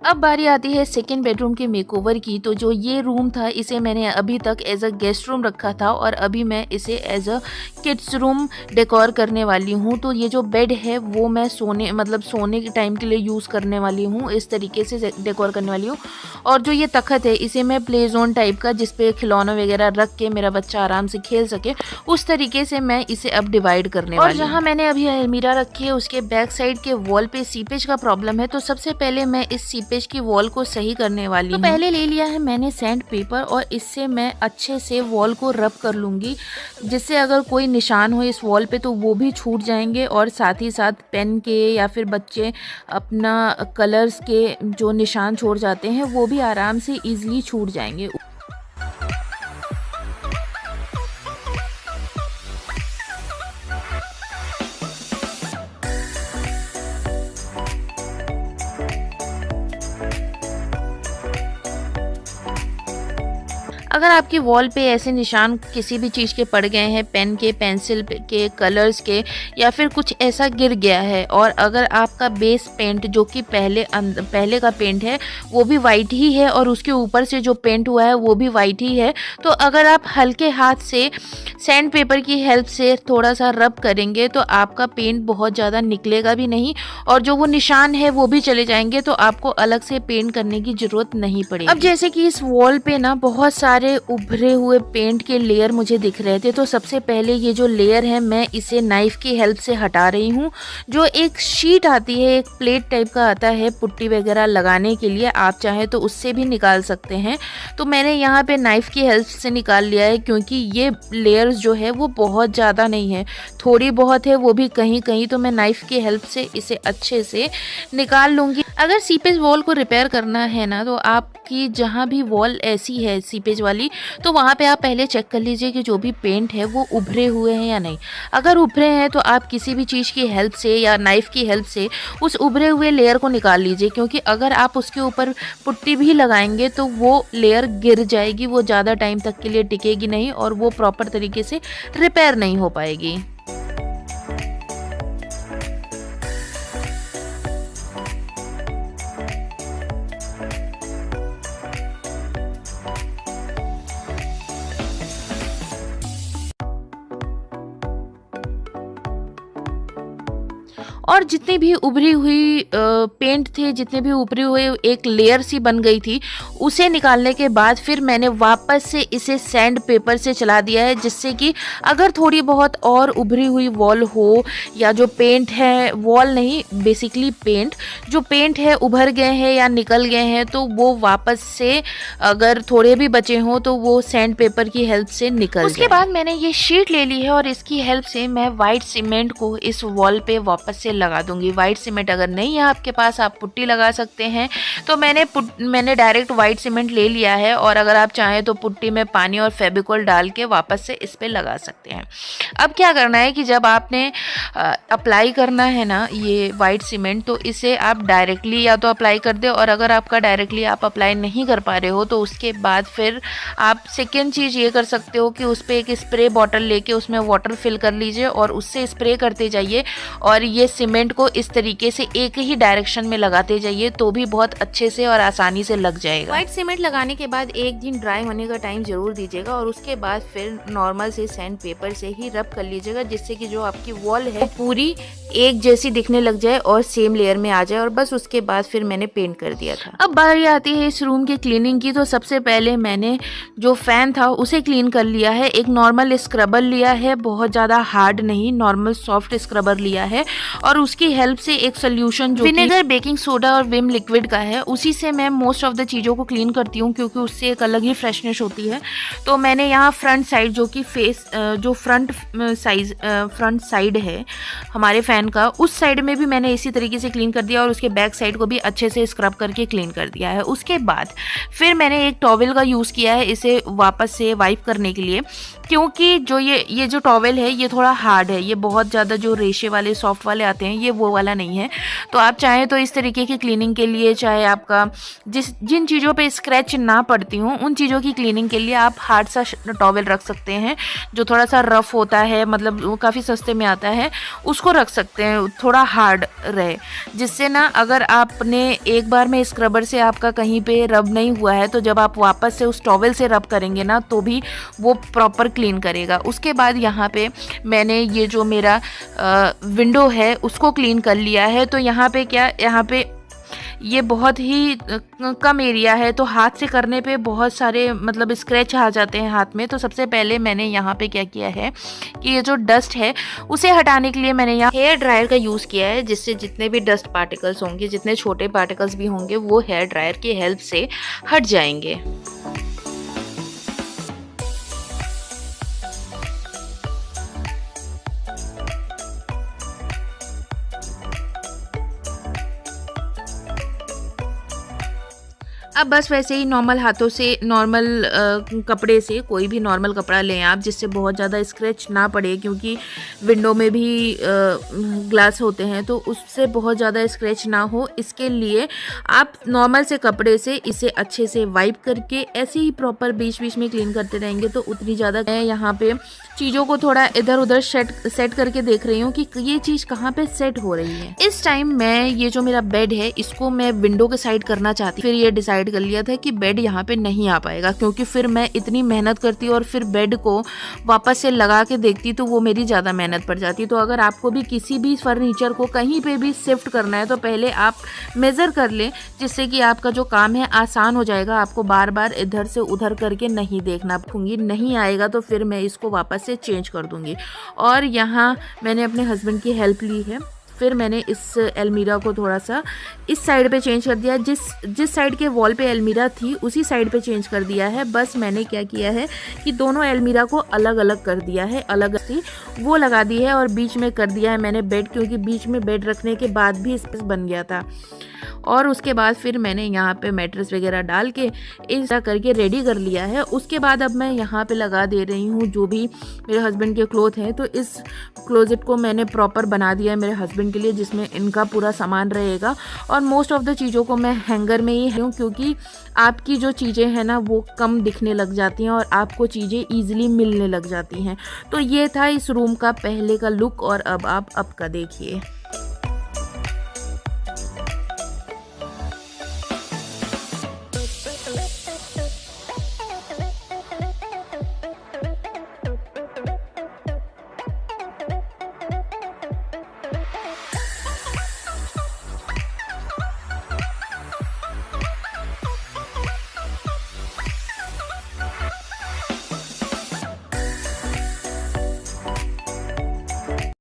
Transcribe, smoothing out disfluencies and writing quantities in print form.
अब बारी आती है सेकेंड बेडरूम के मेकओवर की। तो जो ये रूम था इसे मैंने अभी तक एज अ गेस्ट रूम रखा था और अभी मैं इसे as a kids room decor करने वाली हूँ। तो ये जो बेड है वो मैं सोने के टाइम के लिए यूज़ करने वाली हूँ, इस तरीके से डेकोर करने वाली हूँ। और जो ये तखत है इसे मैं प्ले जोन टाइप का, जिसपे खिलौना वगैरह रख के मेरा बच्चा आराम से खेल सके, उस तरीके से मैं इसे अब डिवाइड करने वाली हूँ। और जहाँ मैंने अभी अलमीरा रखी है उसके बैक साइड के वॉल पे सीपेज का प्रॉब्लम है। तो सबसे पहले मैं इस सीपेज की वॉल को सही करने वाली हूँ। तो पहले ले लिया है मैंने सैंड पेपर और इससे मैं अच्छे से वॉल को रब कर लूंगी, जिससे अगर कोई निशान हो इस वॉल पे तो वो भी छूट जाएंगे और साथ ही साथ पेन के या फिर बच्चे अपना कलर्स के जो निशान छोड़ जाते हैं वो भी आराम से इजीली छूट जाएंगे। अगर आपकी वॉल पे ऐसे निशान किसी भी चीज़ के पड़ गए हैं, पेन के, पेंसिल के, कलर्स के, या फिर कुछ ऐसा गिर गया है, और अगर आपका बेस पेंट जो कि पहले का पेंट है वो भी वाइट ही है और उसके ऊपर से जो पेंट हुआ है वो भी वाइट ही है, तो अगर आप हल्के हाथ से सैंड पेपर की हेल्प से थोड़ा सा रब करेंगे तो आपका पेंट बहुत ज़्यादा निकलेगा भी नहीं और जो वो निशान है वो भी चले जाएंगे। तो आपको अलग से पेंट करने की ज़रूरत नहीं पड़ेगी। अब जैसे कि इस वॉल पे ना बहुत सारे उभरे हुए पेंट के लेयर मुझे दिख रहे थे, तो सबसे पहले ये जो लेयर है मैं इसे नाइफ की हेल्प से हटा रही हूँ। जो एक शीट आती है, एक प्लेट टाइप का आता है पुट्टी वगैरह लगाने के लिए, आप चाहे तो उससे भी निकाल सकते हैं। तो मैंने यहाँ पे नाइफ की हेल्प से निकाल लिया है, क्योंकि ये लेयर्स जो है वो बहुत ज़्यादा नहीं है, थोड़ी बहुत है, वो भी कहीं कहीं। तो मैं नाइफ की हेल्प से इसे अच्छे से निकाल लूँगी। अगर सीपेज वॉल को रिपेयर करना है ना, तो आपकी जहाँ भी वॉल ऐसी है सीपेज वाली, तो वहाँ पे आप पहले चेक कर लीजिए कि जो भी पेंट है वो उभरे हुए हैं या नहीं। अगर उभरे हैं तो आप किसी भी चीज़ की हेल्प से या नाइफ की हेल्प से उस उभरे हुए लेयर को निकाल लीजिए, क्योंकि अगर आप उसके ऊपर पुट्टी भी लगाएंगे तो वो लेयर गिर जाएगी, वो ज़्यादा टाइम तक के लिए टिकेगी नहीं और वो प्रॉपर तरीके से रिपेयर नहीं हो पाएगी। और जितनी भी उभरी हुई पेंट थे, जितने भी उभरी हुई एक लेयर सी बन गई थी, उसे निकालने के बाद फिर मैंने वापस से इसे सैंड पेपर से चला दिया है, जिससे कि अगर थोड़ी बहुत और उभरी हुई वॉल हो या जो पेंट है, वॉल नहीं बेसिकली पेंट, जो पेंट है उभर गए हैं या निकल गए हैं, तो वो वापस से अगर थोड़े भी बचे हों तो वो सैंड पेपर की हेल्प से निकल उसके बाद मैंने ये शीट ले ली है और इसकी हेल्प से मैं वाइट सीमेंट को इस वॉल पे वापस से लगा दूंगी। वाइट सीमेंट अगर नहीं है आपके पास, आप पुट्टी लगा सकते हैं। तो मैंने डायरेक्ट वाइट सीमेंट ले लिया है, और अगर आप चाहें तो पुट्टी में पानी और फेविकोल डाल के वापस से इस पे लगा सकते हैं। अब क्या करना है कि जब आपने अप्लाई करना है ना ये वाइट सीमेंट, तो इसे आप डायरेक्टली या तो अप्लाई कर दे, और अगर आपका डायरेक्टली आप अप्लाई नहीं कर पा रहे हो तो उसके बाद फिर आप सेकेंड चीज़ ये कर सकते हो कि उस पर एक स्प्रे बॉटल लेके उसमें वाटर फिल कर लीजिए और उससे स्प्रे करते जाइए, और ये सीमेंट को इस तरीके से एक ही डायरेक्शन में लगाते जाइए, तो भी बहुत अच्छे से और आसानी से लग जाएगा। व्हाइट सीमेंट लगाने के बाद एक दिन ड्राई होने का टाइम जरूर दीजिएगा, और उसके बाद फिर नॉर्मल से सैंड पेपर से ही रब कर लीजिएगा, जिससे कि जो आपकी वॉल है पूरी एक जैसी दिखने लग जाए और सेम लेयर में आ जाए। और बस उसके बाद फिर मैंने पेंट कर दिया था। अब बारी आती है इस रूम की क्लीनिंग की। तो सबसे पहले मैंने जो फैन था उसे क्लीन कर लिया है। एक नॉर्मल स्क्रबर लिया है, बहुत ज़्यादा हार्ड नहीं, नॉर्मल सॉफ्ट स्क्रबर लिया है, और उसकी हेल्प से एक सोल्यूशन जो विनेगर, बेकिंग सोडा और विम लिक्विड का है, उसी से मैं मोस्ट ऑफ द चीज़ों को क्लीन करती हूँ, क्योंकि उससे एक अलग ही फ्रेशनेस होती है। तो मैंने यहाँ फ्रंट साइड जो कि जो फ्रंट साइड है हमारे फैन का, उस साइड में भी मैंने इसी तरीके से क्लीन कर दिया, और उसके बैक साइड को भी अच्छे से स्क्रब करके क्लीन कर दिया है। उसके बाद फिर मैंने एक टॉवेल का यूज़ किया है इसे वापस से वाइप करने के लिए, क्योंकि जो ये जो टॉवेल है ये थोड़ा हार्ड है, ये बहुत ज़्यादा जो रेशे वाले सॉफ्ट वाले आते होते हैं, ये वो वाला नहीं है। तो आप चाहें तो इस तरीके की क्लीनिंग के लिए, चाहे आपका जिन चीज़ों पे स्क्रैच ना पड़ती हूँ उन चीज़ों की क्लीनिंग के लिए आप हार्ड सा टॉवल रख सकते हैं, जो थोड़ा सा रफ़ होता है, मतलब वो काफ़ी सस्ते में आता है, उसको रख सकते हैं, थोड़ा हार्ड रहे, जिससे ना अगर आपने एक बार में स्क्रबर से आपका कहीं पे रब नहीं हुआ है तो जब आप वापस से उस टॉवल से रब करेंगे ना तो भी वो प्रॉपर क्लीन करेगा। उसके बाद यहाँ पे मैंने ये जो मेरा विंडो है उसको क्लीन कर लिया है। तो यहाँ पे क्या, यहाँ पे ये बहुत ही कम एरिया है, तो हाथ से करने पे बहुत सारे मतलब स्क्रैच आ जाते हैं हाथ में। तो सबसे पहले मैंने यहाँ पे क्या किया है कि ये जो डस्ट है उसे हटाने के लिए मैंने यहाँ हेयर ड्रायर का यूज़ किया है, जिससे जितने भी डस्ट पार्टिकल्स होंगे, जितने छोटे पार्टिकल्स भी होंगे, वो हेयर ड्रायर की हेल्प से हट जाएंगे। अब बस वैसे ही नॉर्मल हाथों से, नॉर्मल कपड़े से, कोई भी नॉर्मल कपड़ा लें आप जिससे बहुत ज़्यादा स्क्रैच ना पड़े, क्योंकि विंडो में भी ग्लास होते हैं तो उससे बहुत ज़्यादा स्क्रैच ना हो, इसके लिए आप नॉर्मल से कपड़े से इसे अच्छे से वाइप करके ऐसे ही प्रॉपर बीच बीच में क्लीन करते रहेंगे तो उतनी ज़्यादा। मैं यहाँ पे चीज़ों को थोड़ा इधर उधर सेट करके देख रही हूँ कि ये चीज़ कहाँ पे सेट हो रही है। इस टाइम मैं ये जो मेरा बेड है इसको मैं विंडो के साइड करना चाहती, फिर ये डिसाइड कर लिया था कि बेड यहाँ पे नहीं आ पाएगा, क्योंकि फिर मैं इतनी मेहनत करती और फिर बेड को वापस से लगा के देखती तो वो मेरी ज़्यादा मेहनत पड़ जाती। तो अगर आपको भी किसी भी फर्नीचर को कहीं पे भी शिफ्ट करना है तो पहले आप मेज़र कर लें, जिससे कि आपका जो काम है आसान हो जाएगा, आपको बार बार इधर से उधर करके नहीं देखना पड़ूंगी। नहीं आएगा तो फिर मैं इसको वापस से चेंज कर दूंगी। और यहाँ मैंने अपने हस्बैंड की हेल्प ली है, फिर मैंने इस अलमीरा को थोड़ा सा इस साइड पे चेंज कर दिया, जिस साइड के वॉल पे अलमीरा थी उसी साइड पे चेंज कर दिया है। बस मैंने क्या किया है कि दोनों अलमीरा को अलग अलग कर दिया है, अलग सी वो लगा दी है, और बीच में कर दिया है मैंने बेड, क्योंकि बीच में बेड रखने के बाद भी स्पेस बन गया था। और उसके बाद फिर मैंने यहाँ पे मैट्रेस वगैरह डाल के इस तरह करके रेडी कर लिया है। उसके बाद अब मैं यहाँ पे लगा दे रही हूँ जो भी मेरे हस्बैंड के क्लोथ हैं। तो इस क्लोजेट को मैंने प्रॉपर बना दिया है मेरे हस्बैंड के लिए, जिसमें इनका पूरा सामान रहेगा। और मोस्ट ऑफ द चीज़ों को मैं हैंगर में ही हूँ, क्योंकि आपकी जो चीज़ें हैं ना वो कम दिखने लग जाती हैं और आपको चीज़ें ईजिली मिलने लग जाती हैं। तो ये था इस रूम का पहले का लुक, और अब आप अब का देखिए।